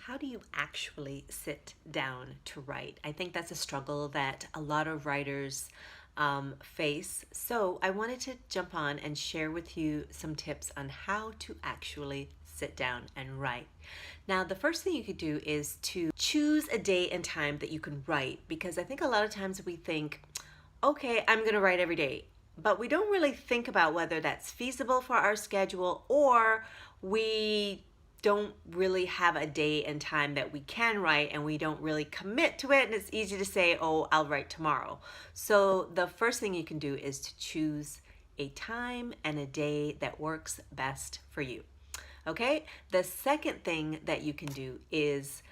How do you actually sit down to write? I think that's a struggle that a lot of writers face. So I wanted to jump on and share with you some tips on how to actually sit down and write. Now, the first thing you could do is to choose a day and time that you can write, because I think a lot of times we think, okay, I'm going to write every day, but we don't really think about whether that's feasible for our schedule, or we don't really have a day and time that we can write and we don't really commit to it, and it's easy to say, oh, I'll write tomorrow. So the first thing you can do is to choose a time and a day that works best for you. Okay? The second thing that you can do is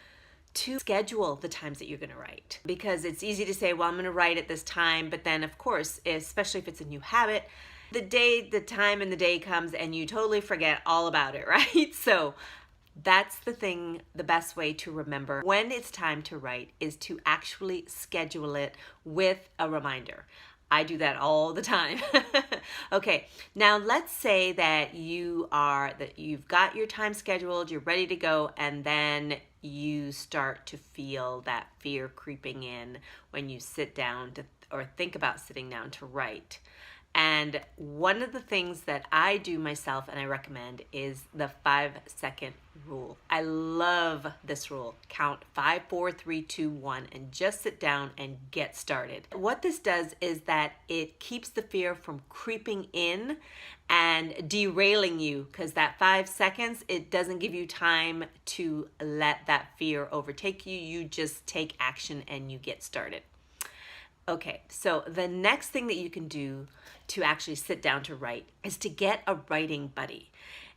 to schedule the times that you're going to write, because it's easy to say, well, I'm going to write at this time, but then of course, especially if it's a new habit, the time and the day comes and you totally forget all about it, right? So that's the thing, the best way to remember when it's time to write is to actually schedule it with a reminder. I do that all the time. Okay, now let's say that you've got your time scheduled, you're ready to go, and then you start to feel that fear creeping in when you sit down to, or think about sitting down to write. And one of the things that I do myself and I recommend is the 5-second rule. I love this rule. Count 5, 4, 3, 2, 1 and just sit down and get started. What this does is that it keeps the fear from creeping in and derailing you, because that 5 seconds, it doesn't give you time to let that fear overtake you. You just take action and you get started. Okay, so the next thing that you can do to actually sit down to write is to get a writing buddy.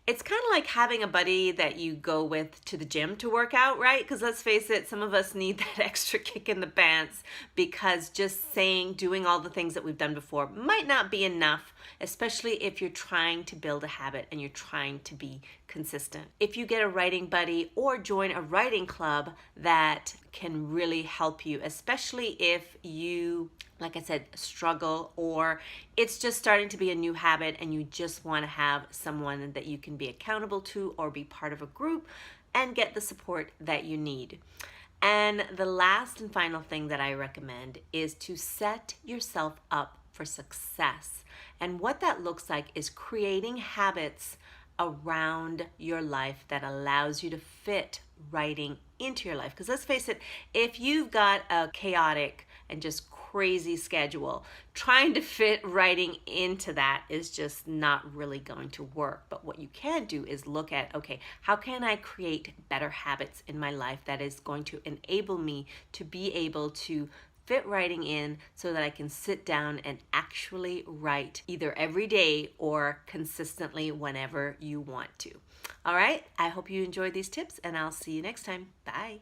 It's kind of like having a buddy that you go with to the gym to work out, right? Because let's face it, some of us need that extra kick in the pants, because just doing all the things that we've done before might not be enough, especially if you're trying to build a habit and you're trying to be consistent. If you get a writing buddy or join a writing club, that can really help you, especially if you, like I said, struggle, or it's just starting to be a new habit and you just want to have someone that you can be accountable to or be part of a group and get the support that you need. And the last and final thing that I recommend is to set yourself up for success. And what that looks like is creating habits around your life that allows you to fit writing into your life. Because let's face it, if you've got a chaotic and just crazy schedule, trying to fit writing into that is just not really going to work. But what you can do is look at, okay, how can I create better habits in my life that is going to enable me to be able to fit writing in, so that I can sit down and actually write either every day or consistently whenever you want to. All right, I hope you enjoyed these tips, and I'll see you next time. Bye.